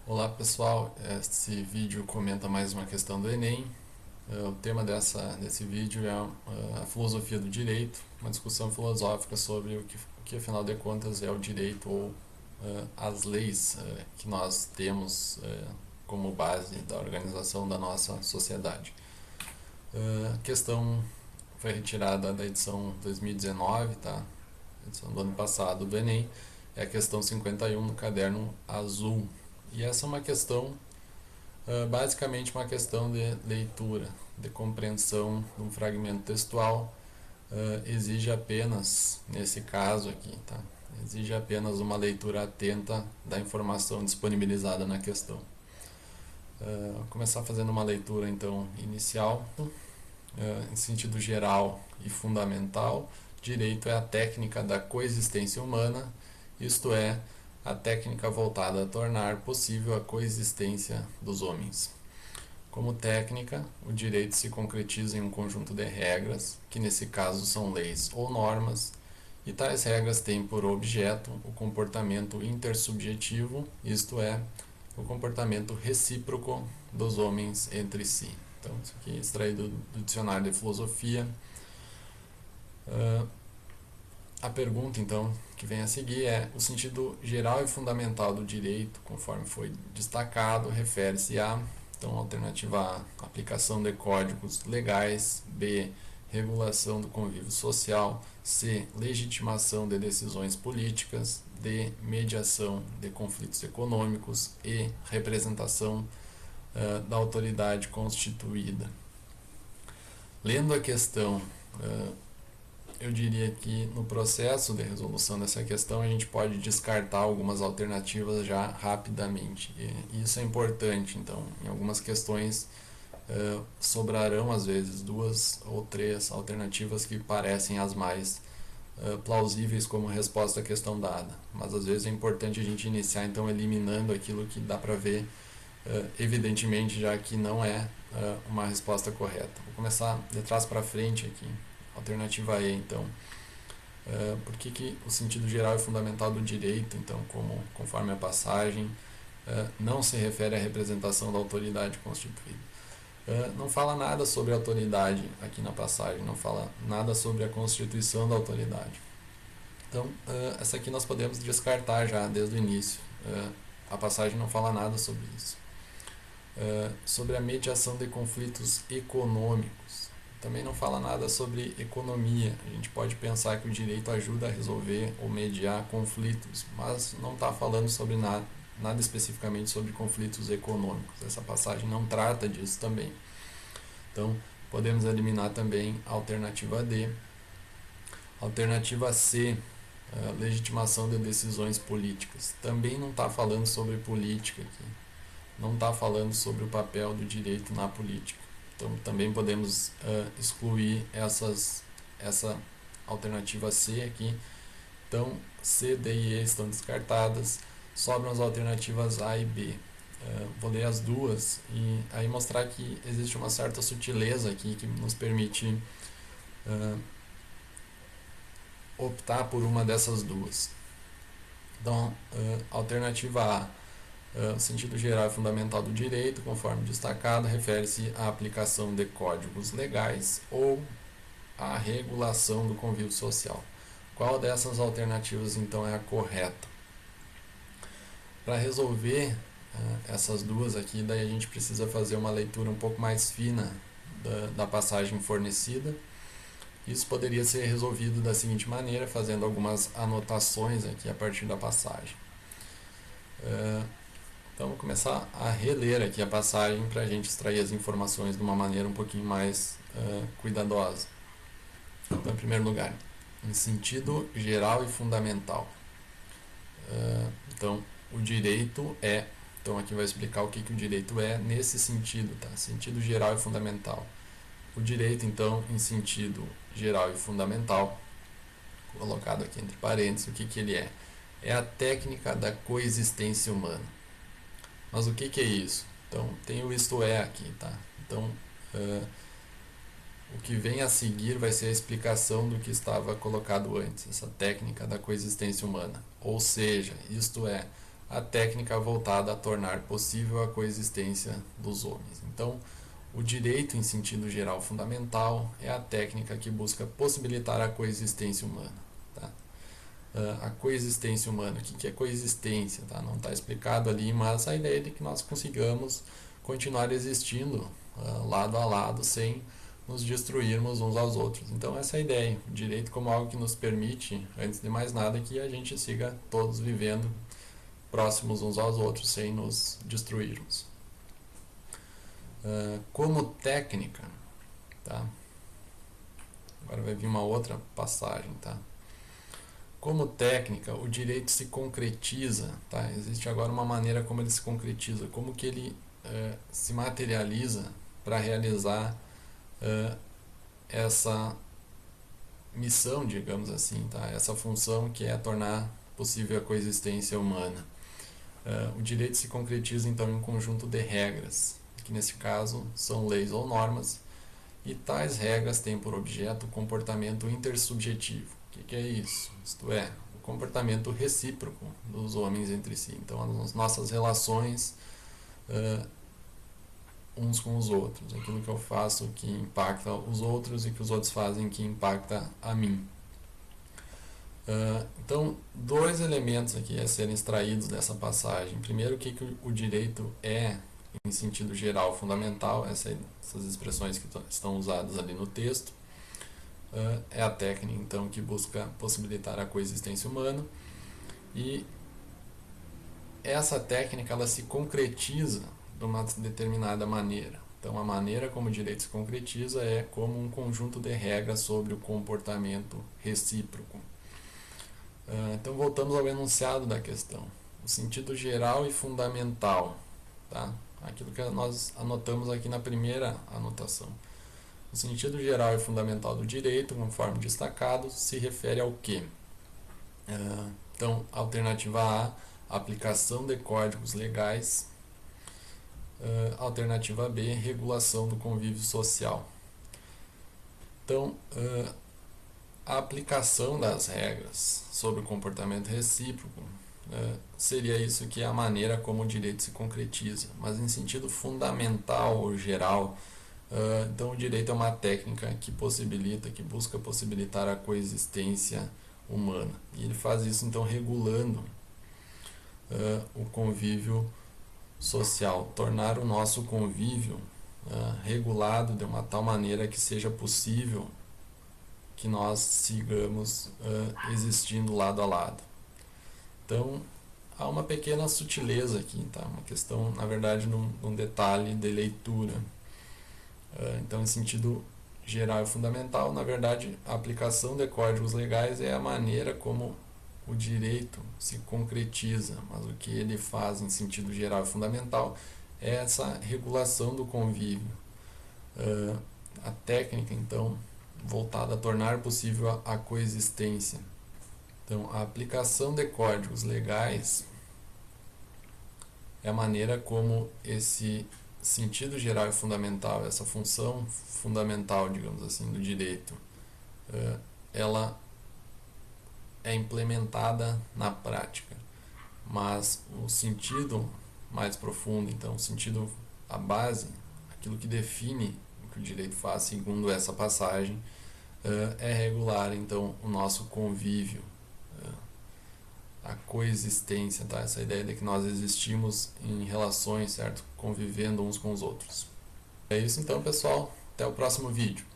Olá pessoal, esse vídeo comenta mais uma questão do Enem. O tema desse vídeo é a filosofia do direito, uma discussão filosófica sobre o que afinal de contas é o direito ou as leis que nós temos como base da organização da nossa sociedade. A questão foi retirada da edição 2019, tá? Edição do ano passado do Enem, é a questão 51 no caderno azul. E essa é uma questão, basicamente uma questão de leitura, de compreensão de um fragmento textual. Exige apenas, nesse caso aqui, tá? Exige apenas uma leitura atenta da informação disponibilizada na questão. Vou começar fazendo uma leitura então inicial. Em sentido geral e fundamental, direito é a técnica da coexistência humana, isto é, a técnica voltada a tornar possível a coexistência dos homens. Como técnica, o direito se concretiza em um conjunto de regras, que nesse caso são leis ou normas, e tais regras têm por objeto o comportamento intersubjetivo, isto é, o comportamento recíproco dos homens entre si. Então, isso aqui é extraído do dicionário de filosofia. A pergunta, então, que vem a seguir é: o sentido geral e fundamental do direito, conforme foi destacado, refere-se a, então, alternativa A, aplicação de códigos legais, B, regulação do convívio social, C, legitimação de decisões políticas, D, mediação de conflitos econômicos, E, representação da autoridade constituída. Lendo a questão, eu diria que no processo de resolução dessa questão a gente pode descartar algumas alternativas já rapidamente. E isso é importante, então, em algumas questões sobrarão às vezes duas ou três alternativas que parecem as mais plausíveis como resposta à questão dada. Mas às vezes é importante a gente iniciar então eliminando aquilo que dá para ver evidentemente já que não é uma resposta correta. Vou começar de trás para frente aqui. Alternativa E, então. Por que o sentido geral e fundamental do direito, então, conforme a passagem, não se refere à representação da autoridade constituída? Não fala nada sobre a autoridade aqui na passagem, não fala nada sobre a constituição da autoridade. Então, essa aqui nós podemos descartar já desde o início. A passagem não fala nada sobre isso. Sobre a mediação de conflitos econômicos. Também não fala nada sobre economia. A gente pode pensar que o direito ajuda a resolver ou mediar conflitos, mas não está falando sobre nada especificamente sobre conflitos econômicos. Essa passagem não trata disso também. Então, podemos eliminar também a alternativa D. Alternativa C, legitimação de decisões políticas. Também não está falando sobre política aqui. Não está falando sobre o papel do direito na política. Então, também podemos excluir essa alternativa C aqui. Então, C, D e E estão descartadas. Sobram as alternativas A e B. Vou ler as duas e aí mostrar que existe uma certa sutileza aqui que nos permite optar por uma dessas duas. Então, alternativa A, o sentido geral e fundamental do direito, conforme destacado, refere-se à aplicação de códigos legais ou à regulação do convívio social. Qual dessas alternativas, então, é a correta? Para resolver essas duas aqui, daí a gente precisa fazer uma leitura um pouco mais fina da passagem fornecida. Isso poderia ser resolvido da seguinte maneira, fazendo algumas anotações aqui a partir da passagem. Então, vou começar a reler aqui a passagem para a gente extrair as informações de uma maneira um pouquinho mais cuidadosa. Então, em primeiro lugar, em sentido geral e fundamental. Então, o direito é... Então, aqui vai explicar o que o direito é nesse sentido, tá? Sentido geral e fundamental. O direito, então, em sentido geral e fundamental, colocado aqui entre parênteses, o que ele é? É a técnica da coexistência humana. Mas o que é isso? Então, tem o isto é aqui, tá? Então, o que vem a seguir vai ser a explicação do que estava colocado antes, essa técnica da coexistência humana. Ou seja, isto é, a técnica voltada a tornar possível a coexistência dos homens. Então, o direito em sentido geral fundamental é a técnica que busca possibilitar a coexistência humana. Tá? A coexistência humana, o que é coexistência? Tá? Não está explicado ali, mas a ideia é de que nós consigamos continuar existindo lado a lado sem nos destruirmos uns aos outros. Então essa é a ideia, o direito como algo que nos permite, antes de mais nada, que a gente siga todos vivendo próximos uns aos outros sem nos destruirmos. Como técnica, tá? Agora vai vir uma outra passagem, tá? Como técnica, o direito se concretiza, tá? Existe agora uma maneira como ele se concretiza, como que ele se materializa para realizar essa missão, digamos assim, tá? Essa função que é tornar possível a coexistência humana. O direito se concretiza então em um conjunto de regras, que nesse caso são leis ou normas, e tais regras têm por objeto o comportamento intersubjetivo. O que é isso? Isto é, o comportamento recíproco dos homens entre si. Então, as nossas relações uns com os outros, aquilo que eu faço que impacta os outros e que os outros fazem que impacta a mim. Então, dois elementos aqui a serem extraídos dessa passagem. Primeiro, o que o direito é em sentido geral fundamental, essas expressões que estão usadas ali no texto. É a técnica, então, que busca possibilitar a coexistência humana. E essa técnica, ela se concretiza de uma determinada maneira. Então, a maneira como o direito se concretiza é como um conjunto de regras sobre o comportamento recíproco. Então, voltamos ao enunciado da questão. O sentido geral e fundamental, tá? Aquilo que nós anotamos aqui na primeira anotação. O sentido geral e fundamental do direito, conforme destacado, se refere ao quê? Então, alternativa A, aplicação de códigos legais. Alternativa B, regulação do convívio social. Então, a aplicação das regras sobre o comportamento recíproco seria isso que é a maneira como o direito se concretiza, mas em sentido fundamental ou geral. Então, o direito é uma técnica que possibilita, que busca possibilitar a coexistência humana. E ele faz isso, então, regulando o convívio social, tornar o nosso convívio regulado de uma tal maneira que seja possível que nós sigamos existindo lado a lado. Então, há uma pequena sutileza aqui, tá? Uma questão, na verdade, num detalhe de leitura. Então, em sentido geral e fundamental, na verdade, a aplicação de códigos legais é a maneira como o direito se concretiza, mas o que ele faz em sentido geral e fundamental é essa regulação do convívio. A técnica, então, voltada a tornar possível a coexistência. Então, a aplicação de códigos legais é a maneira como esse sentido geral e fundamental, essa função fundamental, digamos assim, do direito, ela é implementada na prática. Mas o sentido mais profundo, então, o sentido, a base, aquilo que define o que o direito faz, segundo essa passagem, é regular, então, o nosso convívio, a coexistência, tá? Essa ideia de que nós existimos em relações, certo? Convivendo uns com os outros. É isso então, pessoal. Até o próximo vídeo.